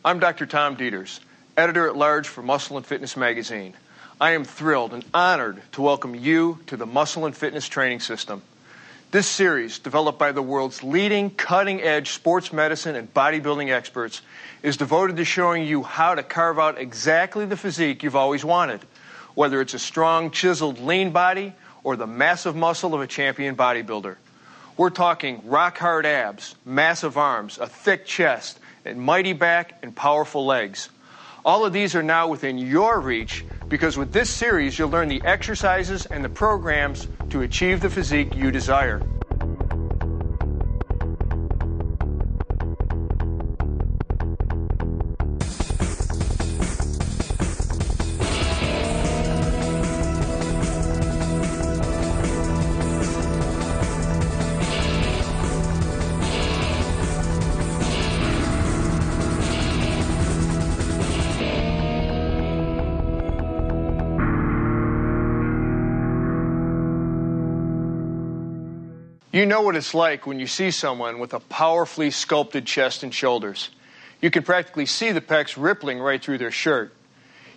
I'm Dr. Tom Dieters, editor-at-large for Muscle and Fitness magazine. I am thrilled and honored to welcome you to the Muscle and Fitness Training System. This series, developed by the world's leading cutting-edge sports medicine and bodybuilding experts, is devoted to showing you how to carve out exactly the physique you've always wanted, whether it's a strong, chiseled, lean body or the massive muscle of a champion bodybuilder. We're talking rock-hard abs, massive arms, a thick chest, and mighty back and powerful legs. All of these are now within your reach because with this series you'll learn the exercises and the programs to achieve the physique you desire. You know what it's like when you see someone with a powerfully sculpted chest and shoulders. You can practically see the pecs rippling right through their shirt.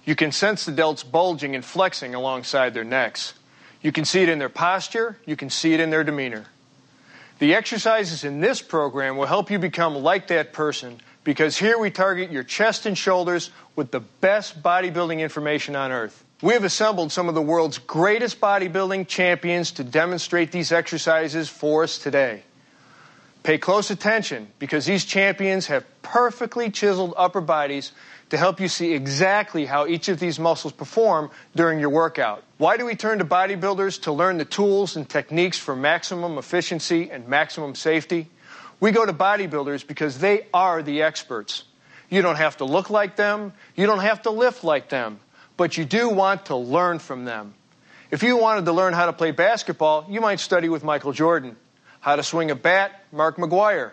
You can sense the delts bulging and flexing alongside their necks. You can see it in their posture. You can see it in their demeanor. The exercises in this program will help you become like that person because here we target your chest and shoulders with the best bodybuilding information on earth. We have assembled some of the world's greatest bodybuilding champions to demonstrate these exercises for us today. Pay close attention because these champions have perfectly chiseled upper bodies to help you see exactly how each of these muscles perform during your workout. Why do we turn to bodybuilders to learn the tools and techniques for maximum efficiency and maximum safety? We go to bodybuilders because they are the experts. You don't have to look like them. You don't have to lift like them. But you do want to learn from them. If you wanted to learn how to play basketball, you might study with Michael Jordan. How to swing a bat, Mark McGuire.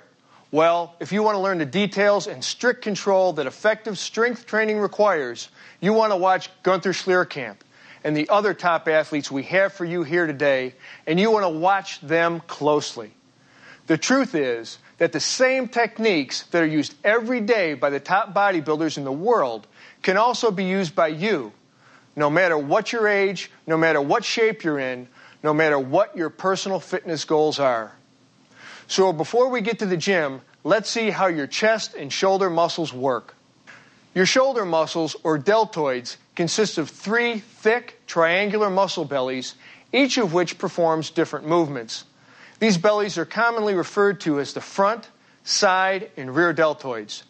Well, if you want to learn the details and strict control that effective strength training requires, you want to watch Gunther Schlierkamp and the other top athletes we have for you here today, and you want to watch them closely. The truth is that the same techniques that are used every day by the top bodybuilders in the world can also be used by you, no matter what your age, no matter what shape you're in, no matter what your personal fitness goals are. So before we get to the gym, let's see how your chest and shoulder muscles work. Your shoulder muscles, or deltoids, consist of 3 thick, triangular muscle bellies, each of which performs different movements. These bellies are commonly referred to as the front, side, and rear deltoids.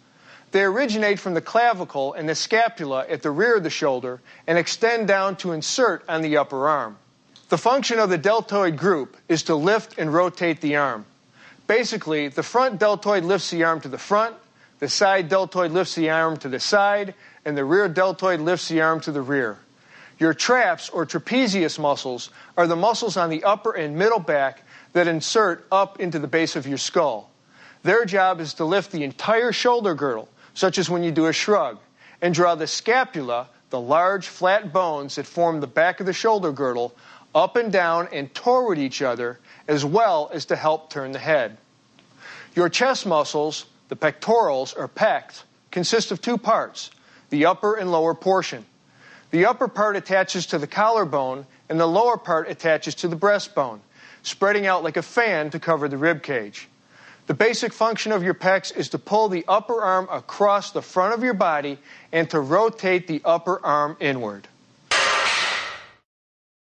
They originate from the clavicle and the scapula at the rear of the shoulder and extend down to insert on the upper arm. The function of the deltoid group is to lift and rotate the arm. Basically, the front deltoid lifts the arm to the front, the side deltoid lifts the arm to the side, and the rear deltoid lifts the arm to the rear. Your traps, or trapezius muscles, are the muscles on the upper and middle back that insert up into the base of your skull. Their job is to lift the entire shoulder girdle, such as when you do a shrug, and draw the scapula, the large flat bones that form the back of the shoulder girdle, up and down and toward each other, as well as to help turn the head. Your chest muscles, the pectorals or pecs, consist of 2 parts, the upper and lower portion. The upper part attaches to the collarbone and the lower part attaches to the breastbone, spreading out like a fan to cover the rib cage. The basic function of your pecs is to pull the upper arm across the front of your body and to rotate the upper arm inward.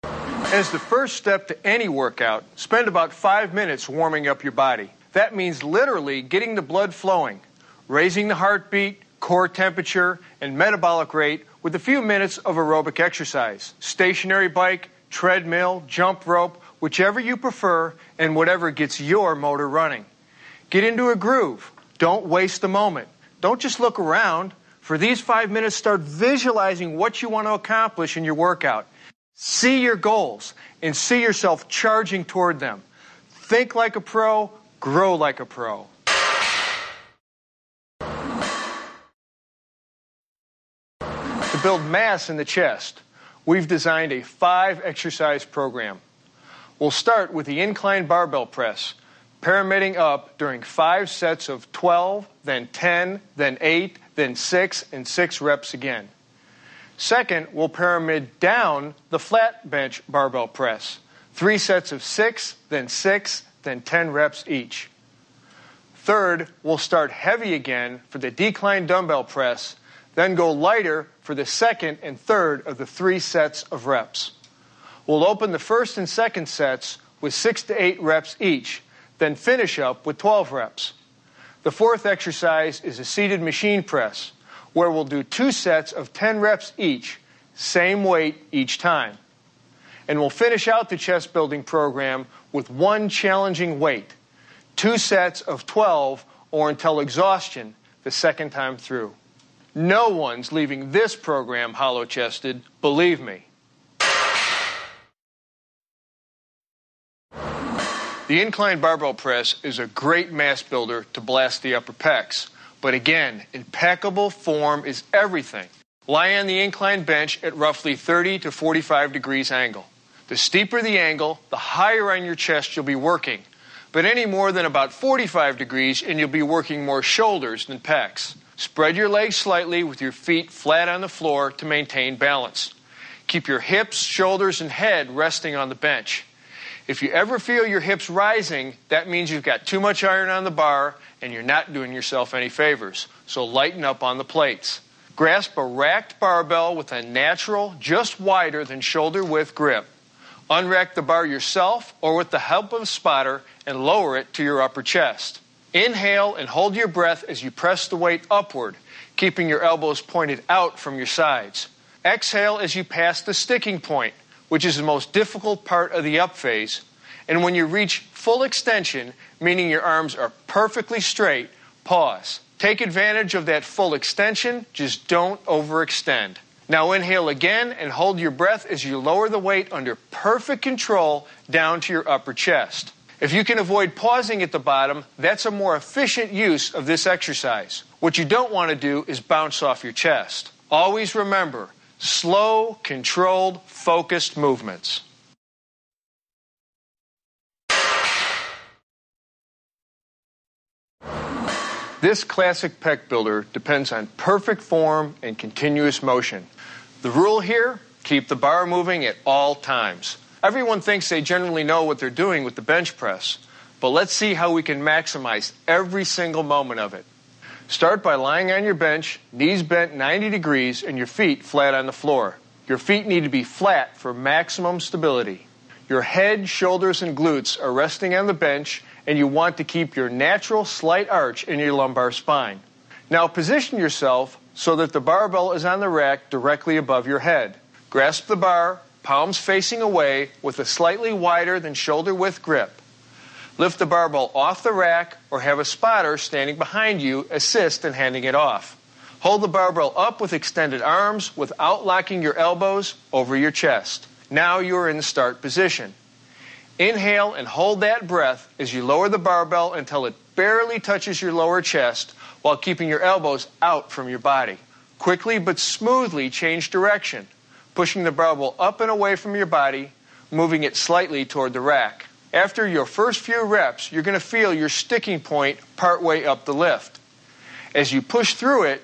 As the first step to any workout, spend about 5 minutes warming up your body. That means literally getting the blood flowing, raising the heartbeat, core temperature, and metabolic rate with a few minutes of aerobic exercise. Stationary bike, treadmill, jump rope, whichever you prefer, and whatever gets your motor running. Get into a groove. Don't waste a moment. Don't just look around. For these 5 minutes, start visualizing what you want to accomplish in your workout. See your goals and see yourself charging toward them. Think like a pro, grow like a pro. To build mass in the chest, we've designed a 5-exercise program. We'll start with the incline barbell press, pyramiding up during 5 sets of 12, then 10, then 8, then 6 and 6 reps again. Second, we'll pyramid down the flat bench barbell press. 3 sets of 6, then 10 reps each. Third, we'll start heavy again for the decline dumbbell press, then go lighter for the second and third of the 3 sets of reps. We'll open the first and second sets with 6 to 8 reps each, then finish up with 12 reps. The fourth exercise is a seated machine press, where we'll do 2 sets of 10 reps each, same weight each time. And we'll finish out the chest building program with 1 challenging weight, 2 sets of 12 or until exhaustion the second time through. No one's leaving this program hollow-chested, believe me. The incline barbell press is a great mass builder to blast the upper pecs. But again, impeccable form is everything. Lie on the incline bench at roughly 30 to 45 degrees angle. The steeper the angle, the higher on your chest you'll be working. But any more than about 45 degrees and you'll be working more shoulders than pecs. Spread your legs slightly with your feet flat on the floor to maintain balance. Keep your hips, shoulders, and head resting on the bench. If you ever feel your hips rising, that means you've got too much iron on the bar and you're not doing yourself any favors. So lighten up on the plates. Grasp a racked barbell with a natural, just wider than shoulder width grip. Unrack the bar yourself or with the help of a spotter and lower it to your upper chest. Inhale and hold your breath as you press the weight upward, keeping your elbows pointed out from your sides. Exhale as you pass the sticking point, which is the most difficult part of the up phase. And when you reach full extension, meaning your arms are perfectly straight, pause. Take advantage of that full extension, just don't overextend. Now inhale again and hold your breath as you lower the weight under perfect control down to your upper chest. If you can avoid pausing at the bottom, that's a more efficient use of this exercise. What you don't want to do is bounce off your chest. Always remember, slow, controlled, focused movements. This classic pec builder depends on perfect form and continuous motion. The rule here, keep the bar moving at all times. Everyone thinks they generally know what they're doing with the bench press, but let's see how we can maximize every single moment of it. Start by lying on your bench, knees bent 90 degrees, and your feet flat on the floor. Your feet need to be flat for maximum stability. Your head, shoulders, and glutes are resting on the bench, and you want to keep your natural slight arch in your lumbar spine. Now position yourself so that the barbell is on the rack directly above your head. Grasp the bar, palms facing away, with a slightly wider than shoulder width grip. Lift the barbell off the rack or have a spotter standing behind you assist in handing it off. Hold the barbell up with extended arms without locking your elbows over your chest. Now you are in the start position. Inhale and hold that breath as you lower the barbell until it barely touches your lower chest while keeping your elbows out from your body. Quickly but smoothly change direction, pushing the barbell up and away from your body, moving it slightly toward the rack. After your first few reps, you're going to feel your sticking point partway up the lift. As you push through it,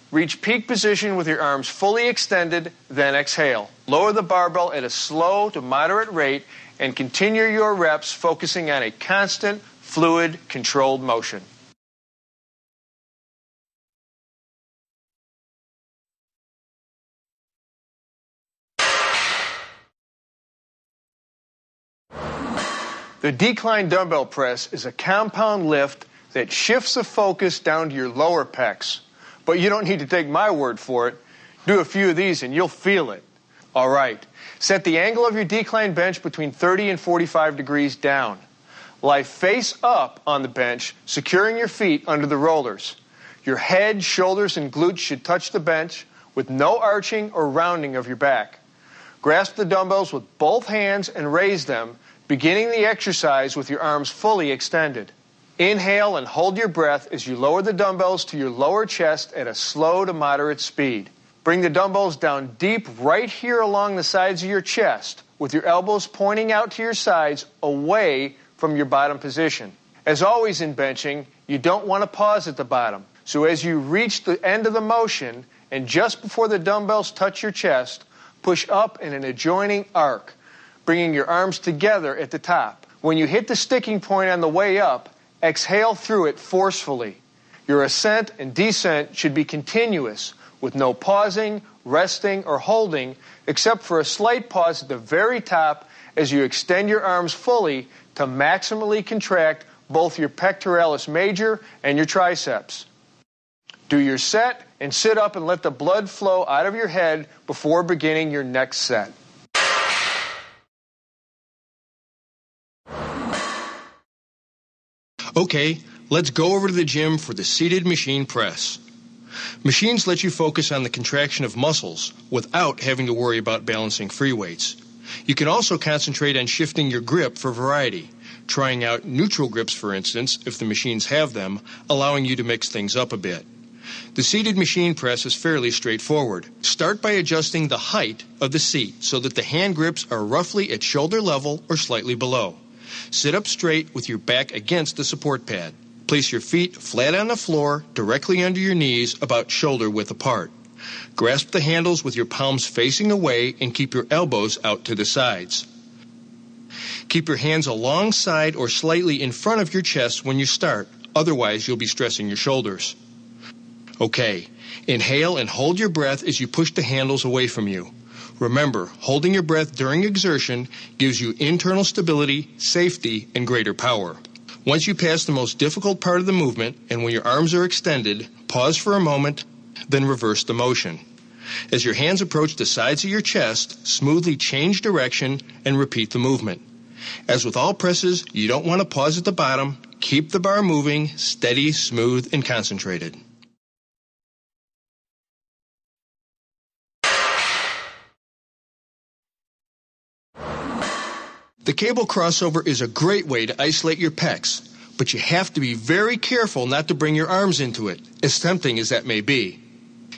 reach peak position with your arms fully extended, then exhale. Lower the barbell at a slow to moderate rate and continue your reps focusing on a constant, fluid, controlled motion. The decline dumbbell press is a compound lift that shifts the focus down to your lower pecs. But you don't need to take my word for it. Do a few of these and you'll feel it. All right. Set the angle of your decline bench between 30 and 45 degrees down. Lie face up on the bench, securing your feet under the rollers. Your head, shoulders, and glutes should touch the bench with no arching or rounding of your back. Grasp the dumbbells with both hands and raise them, beginning the exercise with your arms fully extended. Inhale and hold your breath as you lower the dumbbells to your lower chest at a slow to moderate speed. Bring the dumbbells down deep right here along the sides of your chest, with your elbows pointing out to your sides away from your bottom position. As always in benching, you don't want to pause at the bottom. So as you reach the end of the motion, and just before the dumbbells touch your chest, push up in an adjoining arc, bringing your arms together at the top. When you hit the sticking point on the way up, exhale through it forcefully. Your ascent and descent should be continuous, with no pausing, resting, or holding, except for a slight pause at the very top as you extend your arms fully to maximally contract both your pectoralis major and your triceps. Do your set and sit up and let the blood flow out of your head before beginning your next set. Okay, let's go over to the gym for the seated machine press. Machines let you focus on the contraction of muscles without having to worry about balancing free weights. You can also concentrate on shifting your grip for variety, trying out neutral grips, for instance, if the machines have them, allowing you to mix things up a bit. The seated machine press is fairly straightforward. Start by adjusting the height of the seat so that the hand grips are roughly at shoulder level or slightly below. Sit up straight with your back against the support pad. Place your feet flat on the floor, directly under your knees, about shoulder width apart. Grasp the handles with your palms facing away and keep your elbows out to the sides. Keep your hands alongside or slightly in front of your chest when you start, otherwise you'll be stressing your shoulders. Okay, inhale and hold your breath as you push the handles away from you. Remember, holding your breath during exertion gives you internal stability, safety, and greater power. Once you pass the most difficult part of the movement, and when your arms are extended, pause for a moment, then reverse the motion. As your hands approach the sides of your chest, smoothly change direction and repeat the movement. As with all presses, you don't want to pause at the bottom. Keep the bar moving, steady, smooth, and concentrated. The cable crossover is a great way to isolate your pecs, but you have to be very careful not to bring your arms into it, as tempting as that may be.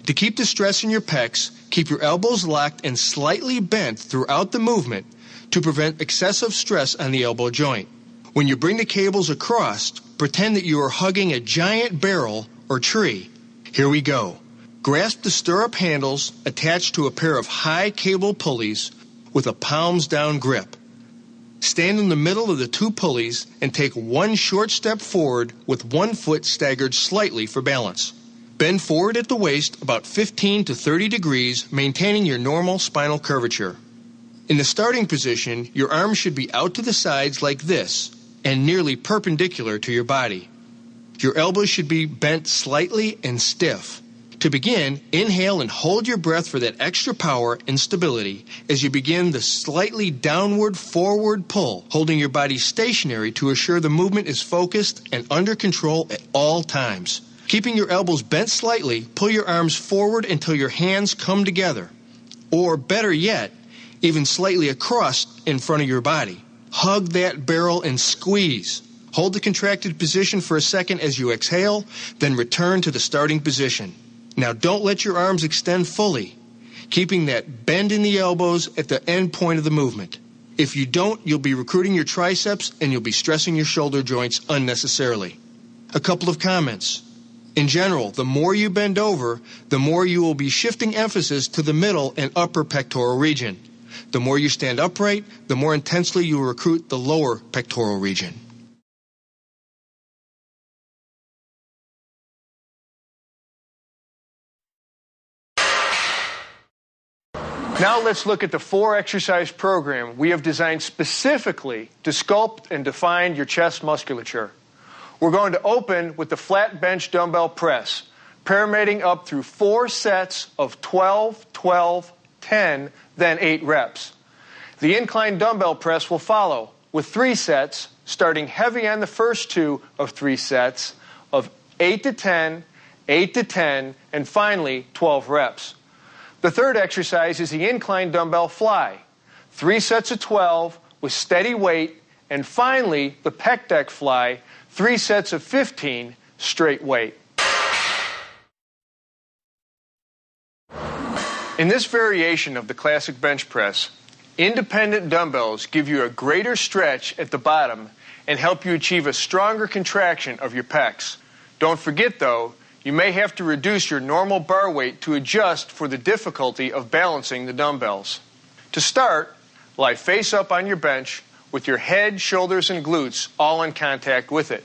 To keep the stress in your pecs, keep your elbows locked and slightly bent throughout the movement to prevent excessive stress on the elbow joint. When you bring the cables across, pretend that you are hugging a giant barrel or tree. Here we go. Grasp the stirrup handles attached to a pair of high cable pulleys with a palms down grip. Stand in the middle of the two pulleys and take one short step forward with one foot staggered slightly for balance. Bend forward at the waist about 15 to 30 degrees, maintaining your normal spinal curvature. In the starting position, your arms should be out to the sides like this and nearly perpendicular to your body. Your elbows should be bent slightly and stiff. To begin, inhale and hold your breath for that extra power and stability as you begin the slightly downward forward pull, holding your body stationary to assure the movement is focused and under control at all times. Keeping your elbows bent slightly, pull your arms forward until your hands come together. Or better yet, even slightly across in front of your body. Hug that barrel and squeeze. Hold the contracted position for a second as you exhale, then return to the starting position. Now don't let your arms extend fully, keeping that bend in the elbows at the end point of the movement. If you don't, you'll be recruiting your triceps and you'll be stressing your shoulder joints unnecessarily. A couple of comments. In general, the more you bend over, the more you will be shifting emphasis to the middle and upper pectoral region. The more you stand upright, the more intensely you will recruit the lower pectoral region. Now let's look at the 4-exercise program we have designed specifically to sculpt and define your chest musculature. We're going to open with the flat bench dumbbell press, pyramiding up through 4 sets of 12, 12, 10, then 8 reps. The incline dumbbell press will follow with 3 sets, starting heavy on the first 2 of 3 sets of 8 to 10, 8 to 10, and finally 12 reps. The third exercise is the incline dumbbell fly. 3 sets of 12 with steady weight, and finally the pec deck fly, 3 sets of 15 straight weight. In this variation of the classic bench press, independent dumbbells give you a greater stretch at the bottom and help you achieve a stronger contraction of your pecs. Don't forget though, You may have to reduce your normal bar weight to adjust for the difficulty of balancing the dumbbells. To start, lie face up on your bench with your head, shoulders, and glutes all in contact with it.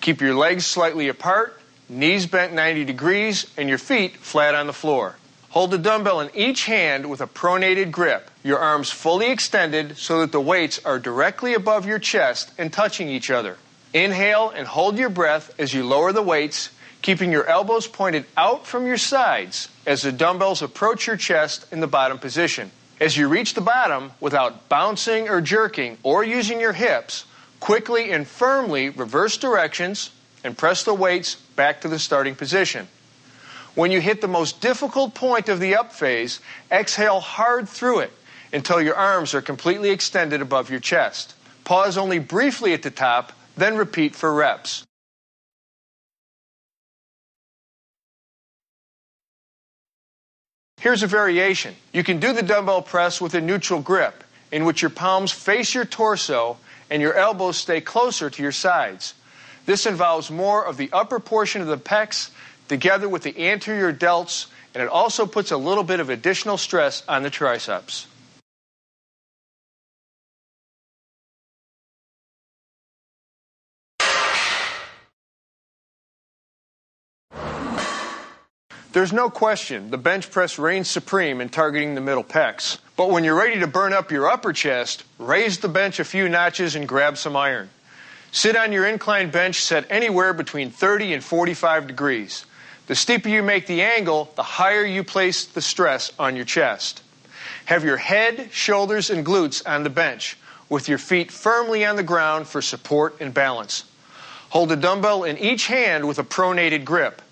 Keep your legs slightly apart, knees bent 90 degrees, and your feet flat on the floor. Hold the dumbbell in each hand with a pronated grip, your arms fully extended so that the weights are directly above your chest and touching each other. Inhale and hold your breath as you lower the weights, keeping your elbows pointed out from your sides as the dumbbells approach your chest in the bottom position. As you reach the bottom, without bouncing or jerking or using your hips, quickly and firmly reverse directions and press the weights back to the starting position. When you hit the most difficult point of the up phase, exhale hard through it until your arms are completely extended above your chest. Pause only briefly at the top, then repeat for reps. Here's a variation. You can do the dumbbell press with a neutral grip, in which your palms face your torso and your elbows stay closer to your sides. This involves more of the upper portion of the pecs together with the anterior delts, and it also puts a little bit of additional stress on the triceps. There's no question the bench press reigns supreme in targeting the middle pecs. But when you're ready to burn up your upper chest, raise the bench a few notches and grab some iron. Sit on your inclined bench set anywhere between 30 and 45 degrees. The steeper you make the angle, the higher you place the stress on your chest. Have your head, shoulders, and glutes on the bench, with your feet firmly on the ground for support and balance. Hold a dumbbell in each hand with a pronated grip.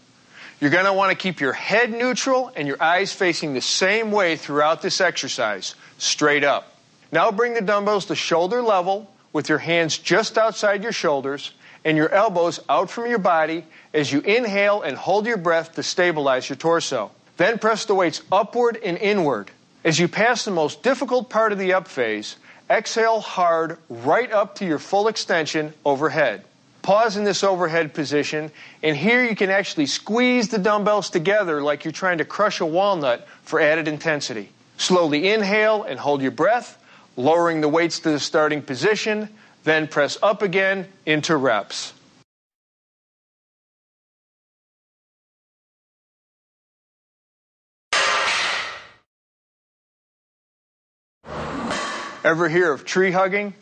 You're going to want to keep your head neutral and your eyes facing the same way throughout this exercise, straight up. Now bring the dumbbells to shoulder level with your hands just outside your shoulders and your elbows out from your body as you inhale and hold your breath to stabilize your torso. Then press the weights upward and inward. As you pass the most difficult part of the up phase, exhale hard right up to your full extension overhead. Pause in this overhead position, and here you can actually squeeze the dumbbells together like you're trying to crush a walnut for added intensity. Slowly inhale and hold your breath, lowering the weights to the starting position, then press up again into reps. Ever hear of tree hugging?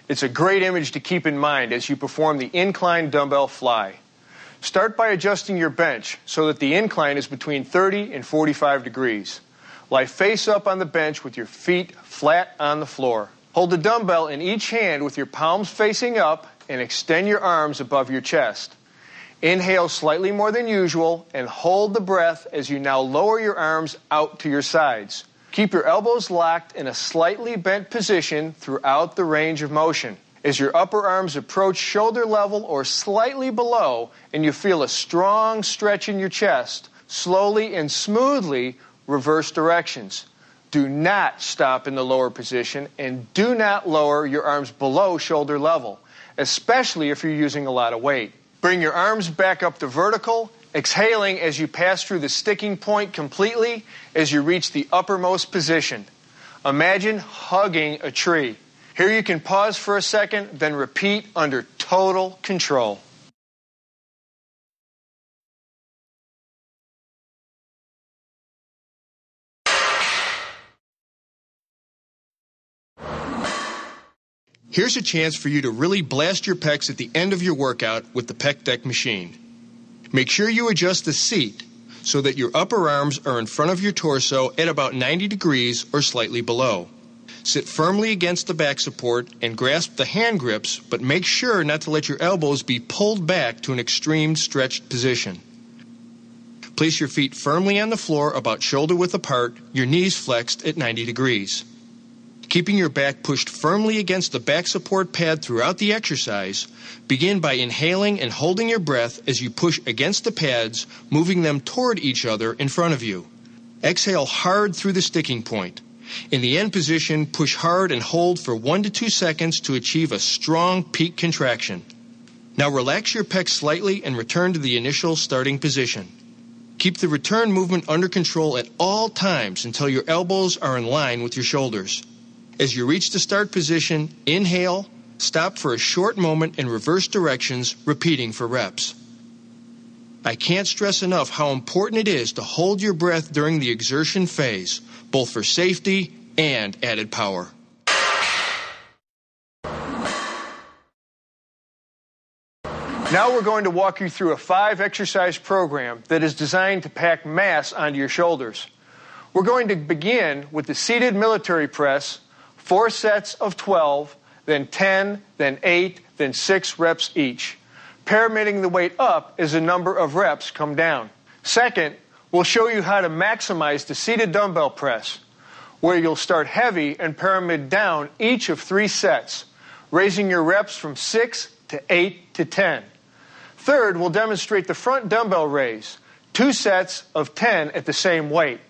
It's a great image to keep in mind as you perform the incline dumbbell fly. Start by adjusting your bench so that the incline is between 30 and 45 degrees. Lie face up on the bench with your feet flat on the floor. Hold the dumbbell in each hand with your palms facing up and extend your arms above your chest. Inhale slightly more than usual and hold the breath as you now lower your arms out to your sides. Keep your elbows locked in a slightly bent position throughout the range of motion. As your upper arms approach shoulder level or slightly below and you feel a strong stretch in your chest, slowly and smoothly reverse directions. Do not stop in the lower position and do not lower your arms below shoulder level, especially if you're using a lot of weight. Bring your arms back up to vertical, exhaling as you pass through the sticking point completely as you reach the uppermost position. Imagine hugging a tree. Here you can pause for a second, then repeat under total control. Here's a chance for you to really blast your pecs at the end of your workout with the pec deck machine. Make sure you adjust the seat so that your upper arms are in front of your torso at about 90 degrees or slightly below. Sit firmly against the back support and grasp the hand grips, but make sure not to let your elbows be pulled back to an extreme stretched position. Place your feet firmly on the floor about shoulder width apart, your knees flexed at 90 degrees. Keeping your back pushed firmly against the back support pad throughout the exercise, begin by inhaling and holding your breath as you push against the pads, moving them toward each other in front of you. Exhale hard through the sticking point. In the end position, push hard and hold for 1 to 2 seconds to achieve a strong peak contraction. Now relax your pecs slightly and return to the initial starting position. Keep the return movement under control at all times until your elbows are in line with your shoulders. As you reach the start position, inhale, stop for a short moment in reverse directions, repeating for reps. I can't stress enough how important it is to hold your breath during the exertion phase, both for safety and added power. Now we're going to walk you through a 5-exercise program that is designed to pack mass onto your shoulders. We're going to begin with the seated military press, 4 sets of 12, then 10, then 8, then 6 reps each, pyramiding the weight up as the number of reps come down. Second, we'll show you how to maximize the seated dumbbell press, where you'll start heavy and pyramid down each of 3 sets, raising your reps from 6 to 8 to 10. Third, we'll demonstrate the front dumbbell raise, 2 sets of 10 at the same weight.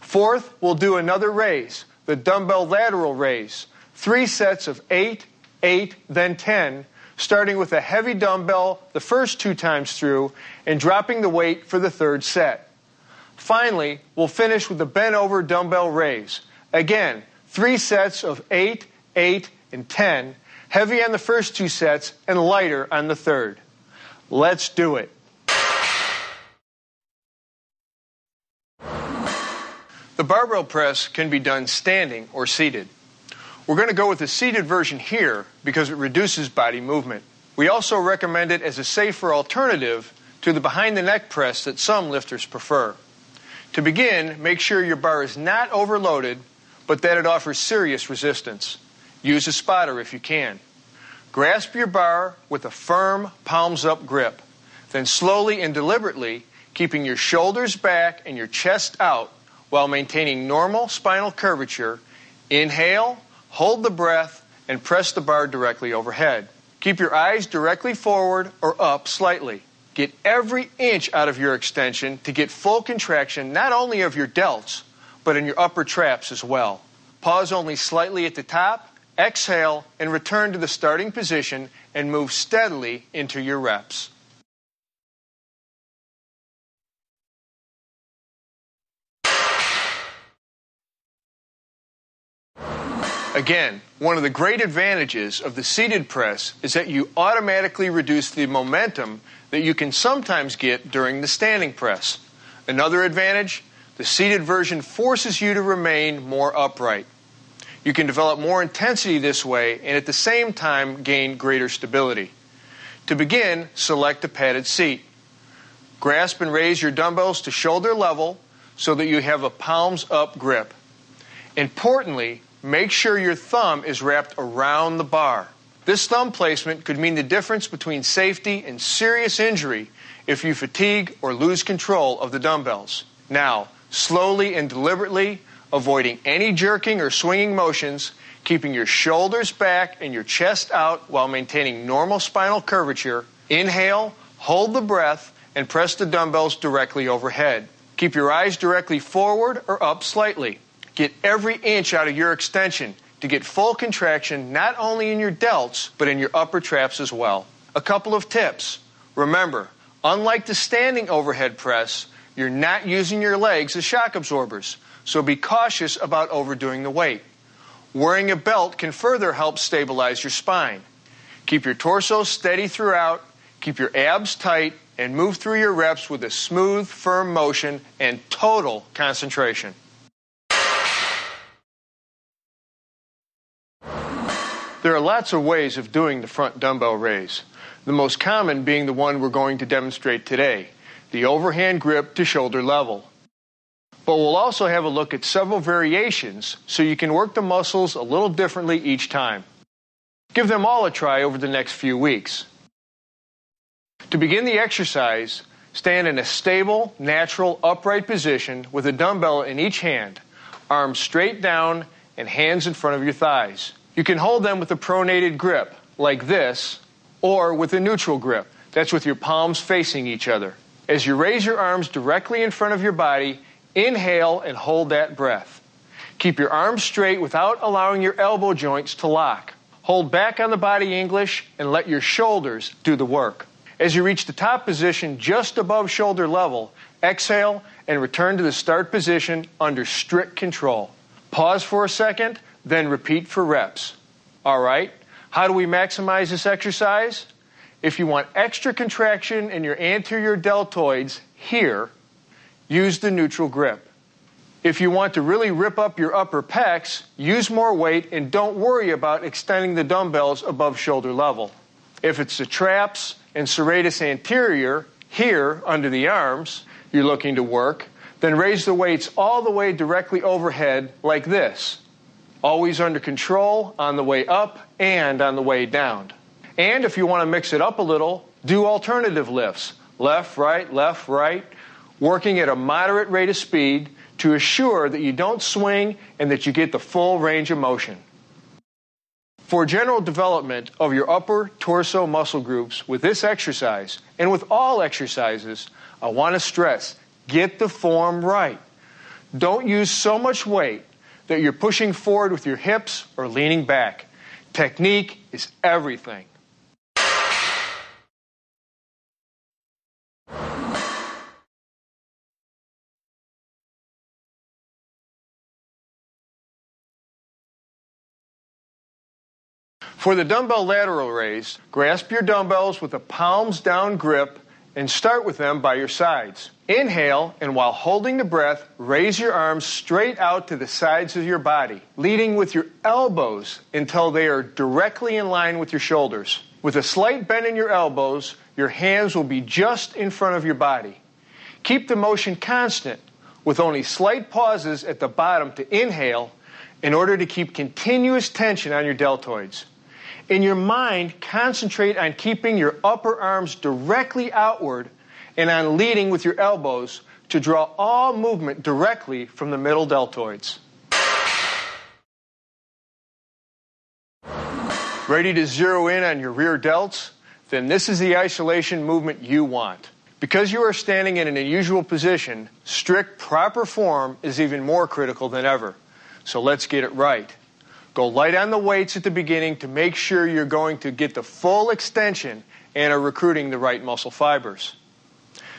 Fourth, we'll do another raise, the dumbbell lateral raise, 3 sets of 8, 8, then 10, starting with a heavy dumbbell the first 2 times through and dropping the weight for the 3rd set. Finally, we'll finish with the bent over dumbbell raise. Again, 3 sets of 8, 8, and 10, heavy on the first 2 sets and lighter on the 3rd. Let's do it. The barbell press can be done standing or seated. We're going to go with the seated version here because it reduces body movement. We also recommend it as a safer alternative to the behind-the-neck press that some lifters prefer. To begin, make sure your bar is not overloaded, but that it offers serious resistance. Use a spotter if you can. Grasp your bar with a firm, palms-up grip. Then slowly and deliberately, keeping your shoulders back and your chest out while maintaining normal spinal curvature, inhale, hold the breath, and press the bar directly overhead. Keep your eyes directly forward or up slightly. Get every inch out of your extension to get full contraction not only of your delts, but in your upper traps as well. Pause only slightly at the top. Exhale and return to the starting position and move steadily into your reps. Again, one of the great advantages of the seated press is that you automatically reduce the momentum that you can sometimes get during the standing press. Another advantage, the seated version forces you to remain more upright. You can develop more intensity this way and at the same time gain greater stability. To begin, select a padded seat. Grasp and raise your dumbbells to shoulder level so that you have a palms-up grip. Importantly, make sure your thumb is wrapped around the bar. This thumb placement could mean the difference between safety and serious injury if you fatigue or lose control of the dumbbells. Now, slowly and deliberately, avoiding any jerking or swinging motions, keeping your shoulders back and your chest out while maintaining normal spinal curvature, inhale, hold the breath, and press the dumbbells directly overhead. Keep your eyes directly forward or up slightly. Get every inch out of your extension to get full contraction not only in your delts, but in your upper traps as well. A couple of tips. Remember, unlike the standing overhead press, you're not using your legs as shock absorbers, so be cautious about overdoing the weight. Wearing a belt can further help stabilize your spine. Keep your torso steady throughout, keep your abs tight, and move through your reps with a smooth, firm motion and total concentration. There are lots of ways of doing the front dumbbell raise, the most common being the one we're going to demonstrate today, the overhand grip to shoulder level. But we'll also have a look at several variations so you can work the muscles a little differently each time. Give them all a try over the next few weeks. To begin the exercise, stand in a stable, natural, upright position with a dumbbell in each hand, arms straight down and hands in front of your thighs. You can hold them with a pronated grip, like this, or with a neutral grip. That's with your palms facing each other. As you raise your arms directly in front of your body, inhale and hold that breath. Keep your arms straight without allowing your elbow joints to lock. Hold back on the body English and let your shoulders do the work. As you reach the top position just above shoulder level, Exhale and return to the start position under strict control. Pause for a second, then repeat for reps. All right, how do we maximize this exercise? If you want extra contraction in your anterior deltoids here, use the neutral grip. If you want to really rip up your upper pecs, use more weight and don't worry about extending the dumbbells above shoulder level. If it's the traps and serratus anterior, here under the arms, you're looking to work, then raise the weights all the way directly overhead like this. Always under control on the way up and on the way down. And if you want to mix it up a little, do alternative lifts. Left, right, working at a moderate rate of speed to assure that you don't swing and that you get the full range of motion. For general development of your upper torso muscle groups with this exercise, and with all exercises, I want to stress, get the form right. Don't use so much weight that you're pushing forward with your hips or leaning back. Technique is everything. For the dumbbell lateral raise, grasp your dumbbells with a palms down grip and start with them by your sides. Inhale, and while holding the breath, raise your arms straight out to the sides of your body, leading with your elbows until they are directly in line with your shoulders. With a slight bend in your elbows, your hands will be just in front of your body. Keep the motion constant, with only slight pauses at the bottom to inhale in order to keep continuous tension on your deltoids. In your mind, concentrate on keeping your upper arms directly outward and on leading with your elbows to draw all movement directly from the middle deltoids. Ready to zero in on your rear delts? Then this is the isolation movement you want. Because you are standing in an unusual position, strict proper form is even more critical than ever. So let's get it right. Go light on the weights at the beginning to make sure you're going to get the full extension and are recruiting the right muscle fibers.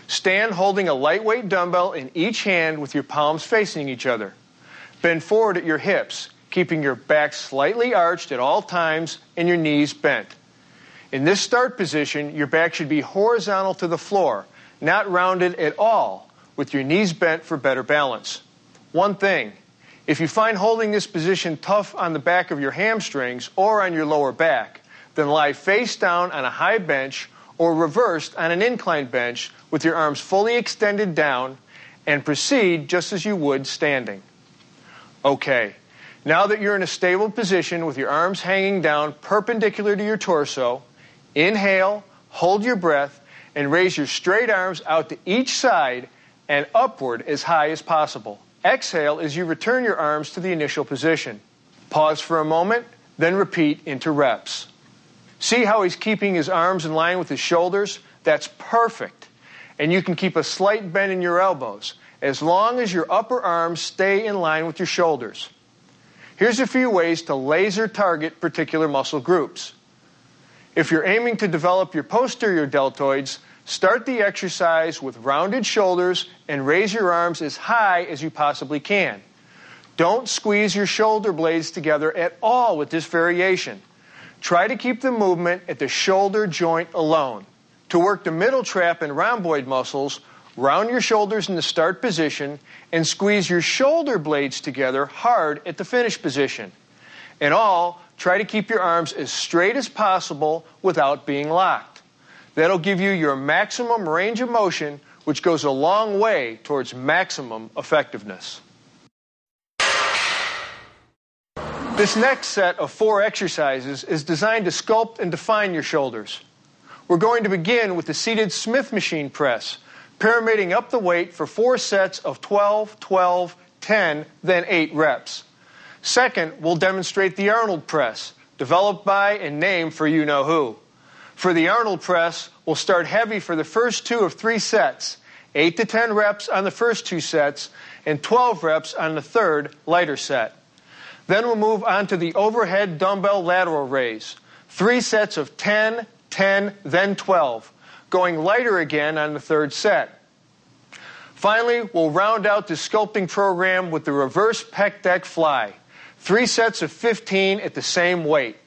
Stand holding a lightweight dumbbell in each hand with your palms facing each other. Bend forward at your hips, keeping your back slightly arched at all times and your knees bent. In this start position, your back should be horizontal to the floor, not rounded at all, with your knees bent for better balance. One thing, if you find holding this position tough on the back of your hamstrings or on your lower back, then lie face down on a high bench or reversed on an inclined bench with your arms fully extended down and proceed just as you would standing. Okay, now that you're in a stable position with your arms hanging down perpendicular to your torso, inhale, hold your breath, and raise your straight arms out to each side and upward as high as possible. Exhale as you return your arms to the initial position. Pause for a moment, then repeat into reps. See how he's keeping his arms in line with his shoulders? That's perfect. And you can keep a slight bend in your elbows, as long as your upper arms stay in line with your shoulders. Here's a few ways to laser target particular muscle groups. If you're aiming to develop your posterior deltoids, start the exercise with rounded shoulders and raise your arms as high as you possibly can. Don't squeeze your shoulder blades together at all with this variation. Try to keep the movement at the shoulder joint alone. To work the middle trap and rhomboid muscles, round your shoulders in the start position and squeeze your shoulder blades together hard at the finish position. In all, try to keep your arms as straight as possible without being locked. That'll give you your maximum range of motion, which goes a long way towards maximum effectiveness. This next set of 4 exercises is designed to sculpt and define your shoulders. We're going to begin with the seated Smith machine press, pyramiding up the weight for 4 sets of 12, 12, 10, then 8 reps. Second, we'll demonstrate the Arnold press, developed by and named for you-know-who. For the Arnold press, we'll start heavy for the first 2 of 3 sets, 8 to 10 reps on the first 2 sets, and 12 reps on the third, lighter set. Then we'll move on to the overhead dumbbell lateral raise, 3 sets of 10, 10, then 12, going lighter again on the third set. Finally, we'll round out the sculpting program with the reverse pec deck fly. 3 sets of 15 at the same weight.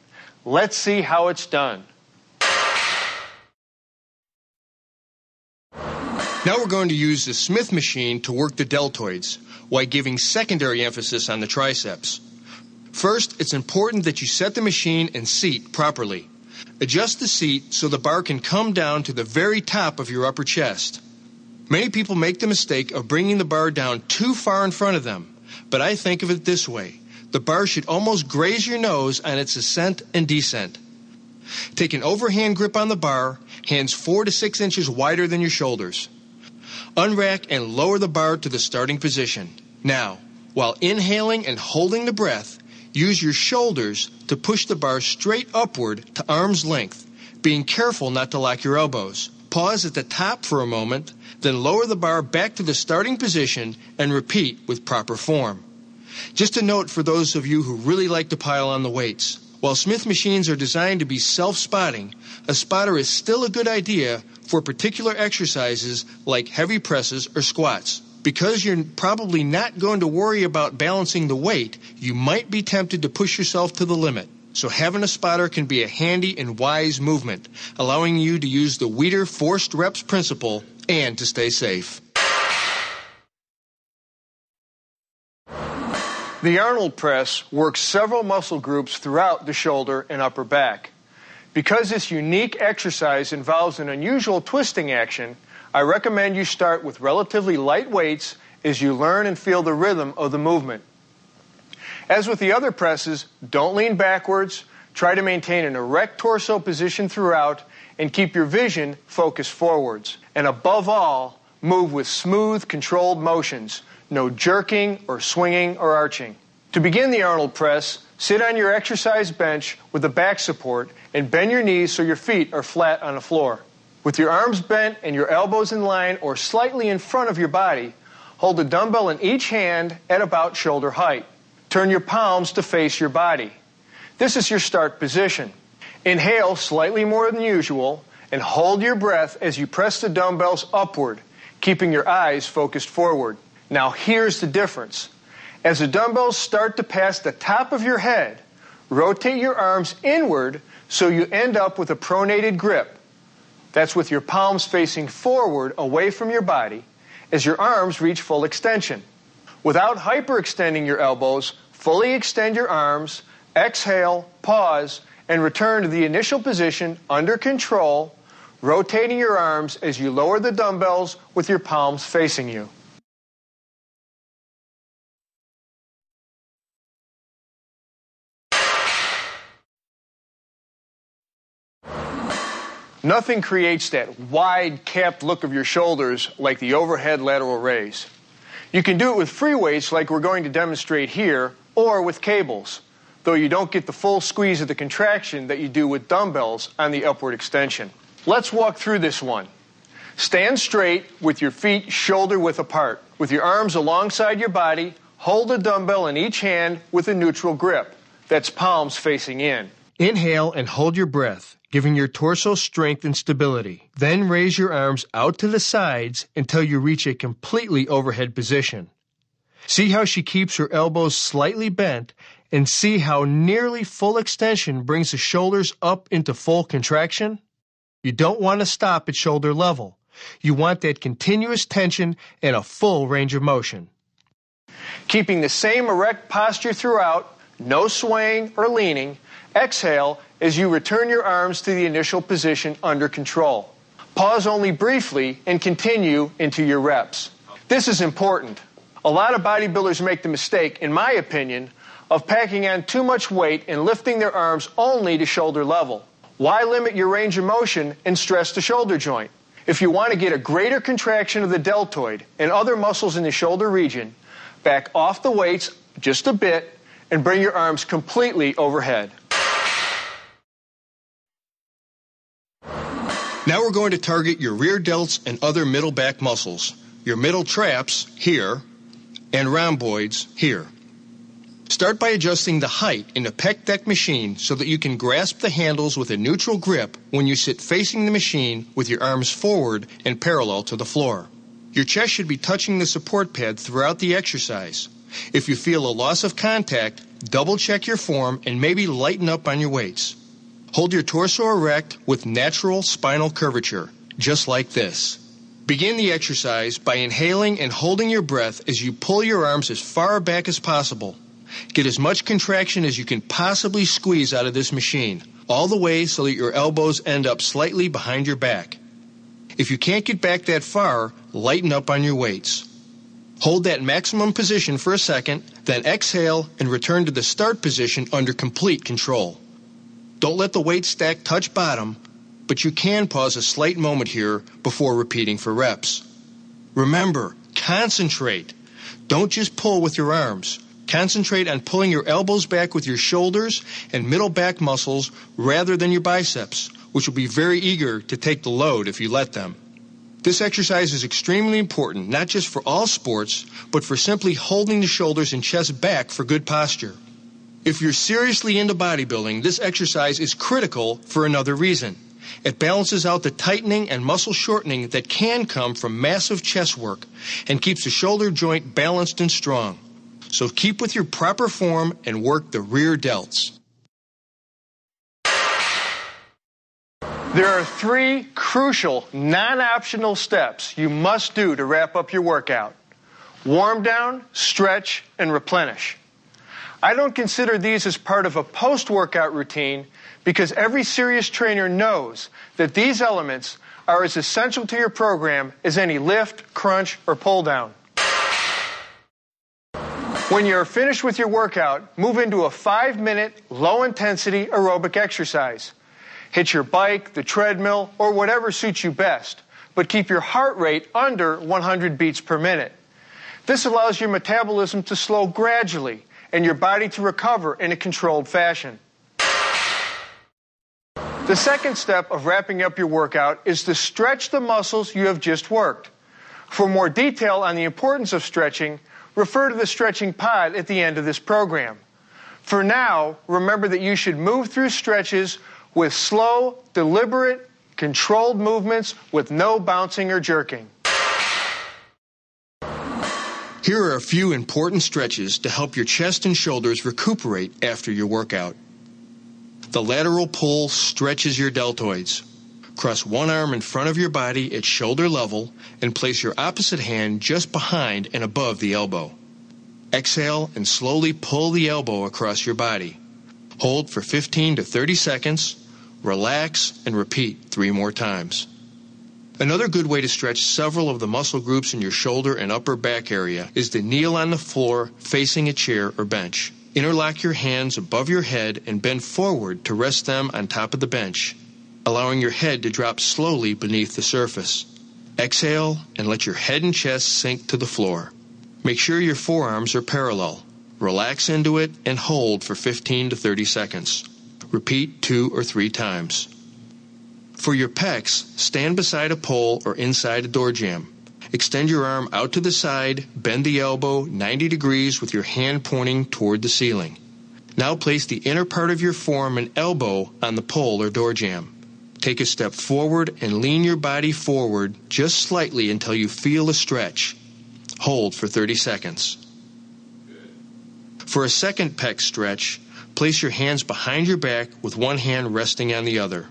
Let's see how it's done. Now we're going to use the Smith machine to work the deltoids, while giving secondary emphasis on the triceps. First, it's important that you set the machine and seat properly. Adjust the seat so the bar can come down to the very top of your upper chest. Many people make the mistake of bringing the bar down too far in front of them, but I think of it this way. The bar should almost graze your nose on its ascent and descent. Take an overhand grip on the bar, hands 4 to 6 inches wider than your shoulders. Unrack and lower the bar to the starting position. Now, while inhaling and holding the breath, use your shoulders to push the bar straight upward to arm's length, being careful not to lock your elbows. Pause at the top for a moment, then lower the bar back to the starting position and repeat with proper form. Just a note for those of you who really like to pile on the weights. While Smith machines are designed to be self-spotting, a spotter is still a good idea for particular exercises like heavy presses or squats. Because you're probably not going to worry about balancing the weight, you might be tempted to push yourself to the limit. So having a spotter can be a handy and wise movement, allowing you to use the Weider forced reps principle and to stay safe. The Arnold press works several muscle groups throughout the shoulder and upper back. Because this unique exercise involves an unusual twisting action, I recommend you start with relatively light weights as you learn and feel the rhythm of the movement. As with the other presses, don't lean backwards, try to maintain an erect torso position throughout, and keep your vision focused forwards. And above all, move with smooth, controlled motions. No jerking or swinging or arching. To begin the Arnold press, sit on your exercise bench with a back support and bend your knees so your feet are flat on the floor. With your arms bent and your elbows in line or slightly in front of your body, hold a dumbbell in each hand at about shoulder height. Turn your palms to face your body. This is your start position. Inhale slightly more than usual and hold your breath as you press the dumbbells upward, keeping your eyes focused forward. Now here's the difference. As the dumbbells start to pass the top of your head, rotate your arms inward so you end up with a pronated grip. That's with your palms facing forward away from your body as your arms reach full extension. Without hyperextending your elbows, fully extend your arms, exhale, pause, and return to the initial position under control, rotating your arms as you lower the dumbbells with your palms facing you. Nothing creates that wide, capped look of your shoulders like the overhead lateral raise. You can do it with free weights like we're going to demonstrate here, or with cables, though you don't get the full squeeze of the contraction that you do with dumbbells on the upward extension. Let's walk through this one. Stand straight with your feet shoulder width apart. With your arms alongside your body, hold a dumbbell in each hand with a neutral grip. That's palms facing in. Inhale and hold your breath, giving your torso strength and stability. Then raise your arms out to the sides until you reach a completely overhead position. See how she keeps her elbows slightly bent, and see how nearly full extension brings the shoulders up into full contraction? You don't want to stop at shoulder level. You want that continuous tension and a full range of motion. Keeping the same erect posture throughout, no swaying or leaning, exhale as you return your arms to the initial position under control. Pause only briefly and continue into your reps. This is important. A lot of bodybuilders make the mistake, in my opinion, of packing on too much weight and lifting their arms only to shoulder level. Why limit your range of motion and stress the shoulder joint? If you want to get a greater contraction of the deltoid and other muscles in the shoulder region, back off the weights just a bit and bring your arms completely overhead. Now we're going to target your rear delts and other middle back muscles, your middle traps here, and rhomboids here. Start by adjusting the height in the pec deck machine so that you can grasp the handles with a neutral grip when you sit facing the machine with your arms forward and parallel to the floor. Your chest should be touching the support pad throughout the exercise. If you feel a loss of contact, double check your form and maybe lighten up on your weights. Hold your torso erect with natural spinal curvature, just like this. Begin the exercise by inhaling and holding your breath as you pull your arms as far back as possible. Get as much contraction as you can possibly squeeze out of this machine, all the way so that your elbows end up slightly behind your back. If you can't get back that far, lighten up on your weights. Hold that maximum position for a second, then exhale and return to the start position under complete control. Don't let the weight stack touch bottom, but you can pause a slight moment here before repeating for reps. Remember, concentrate. Don't just pull with your arms. Concentrate on pulling your elbows back with your shoulders and middle back muscles rather than your biceps, which will be very eager to take the load if you let them. This exercise is extremely important, not just for all sports, but for simply holding the shoulders and chest back for good posture. If you're seriously into bodybuilding, this exercise is critical for another reason. It balances out the tightening and muscle shortening that can come from massive chest work and keeps the shoulder joint balanced and strong. So keep with your proper form and work the rear delts. There are 3 crucial, non-optional steps you must do to wrap up your workout. Warm down, stretch, and replenish. I don't consider these as part of a post-workout routine because every serious trainer knows that these elements are as essential to your program as any lift, crunch, or pull down. When you're finished with your workout, move into a 5-minute, low-intensity aerobic exercise. Hit your bike, the treadmill, or whatever suits you best, but keep your heart rate under 100 beats per minute. This allows your metabolism to slow gradually and your body to recover in a controlled fashion. The second step of wrapping up your workout is to stretch the muscles you have just worked. For more detail on the importance of stretching, refer to the stretching pod at the end of this program. For now, remember that you should move through stretches with slow, deliberate, controlled movements with no bouncing or jerking. Here are a few important stretches to help your chest and shoulders recuperate after your workout. The lateral pull stretches your deltoids. Cross one arm in front of your body at shoulder level and place your opposite hand just behind and above the elbow. Exhale and slowly pull the elbow across your body. Hold for 15 to 30 seconds, relax, and repeat 3 more times. Another good way to stretch several of the muscle groups in your shoulder and upper back area is to kneel on the floor facing a chair or bench. Interlock your hands above your head and bend forward to rest them on top of the bench, allowing your head to drop slowly beneath the surface. Exhale and let your head and chest sink to the floor. Make sure your forearms are parallel. Relax into it and hold for 15 to 30 seconds. Repeat 2 or 3 times. For your pecs, stand beside a pole or inside a door jamb. Extend your arm out to the side, bend the elbow 90 degrees with your hand pointing toward the ceiling. Now place the inner part of your form and elbow on the pole or door jamb. Take a step forward and lean your body forward just slightly until you feel a stretch. Hold for 30 seconds. For a second pec stretch, place your hands behind your back with one hand resting on the other.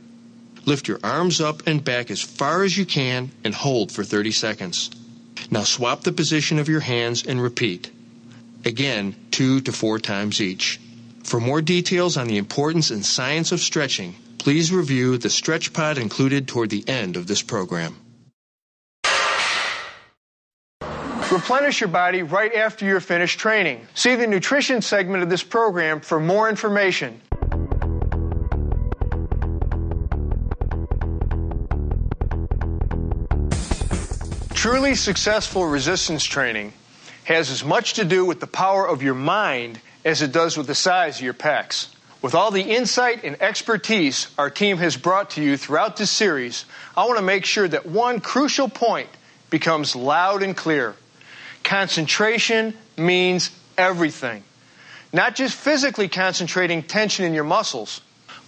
Lift your arms up and back as far as you can and hold for 30 seconds. Now swap the position of your hands and repeat. Again, 2 to 4 times each. For more details on the importance and science of stretching, please review the stretch pod included toward the end of this program. Replenish your body right after you're finished training. See the nutrition segment of this program for more information. Truly successful resistance training has as much to do with the power of your mind as it does with the size of your pecs. With all the insight and expertise our team has brought to you throughout this series, I want to make sure that one crucial point becomes loud and clear. Concentration means everything. Not just physically concentrating tension in your muscles,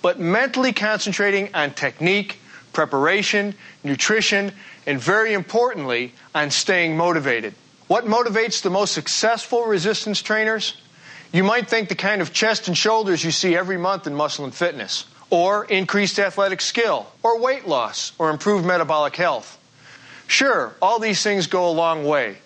but mentally concentrating on technique, preparation, nutrition, and very importantly, on staying motivated. What motivates the most successful resistance trainers? You might think the kind of chest and shoulders you see every month in Muscle and Fitness, or increased athletic skill, or weight loss, or improved metabolic health. Sure, all these things go a long way,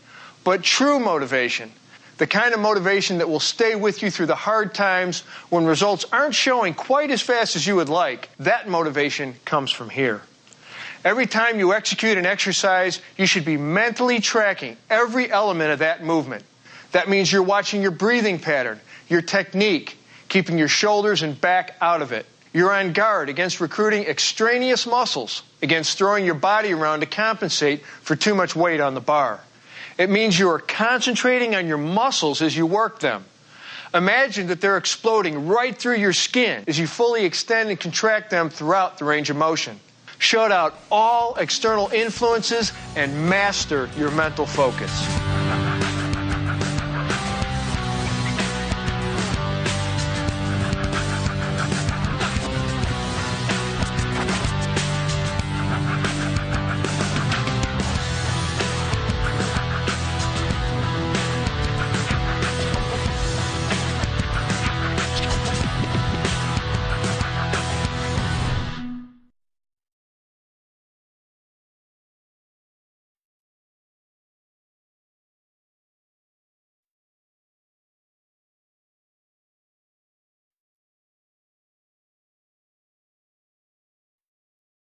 but true motivation, the kind of motivation that will stay with you through the hard times when results aren't showing quite as fast as you would like, that motivation comes from here. Every time you execute an exercise, you should be mentally tracking every element of that movement. That means you're watching your breathing pattern, your technique, keeping your shoulders and back out of it. You're on guard against recruiting extraneous muscles, against throwing your body around to compensate for too much weight on the bar. It means you are concentrating on your muscles as you work them. Imagine that they're exploding right through your skin as you fully extend and contract them throughout the range of motion. Shut out all external influences and master your mental focus.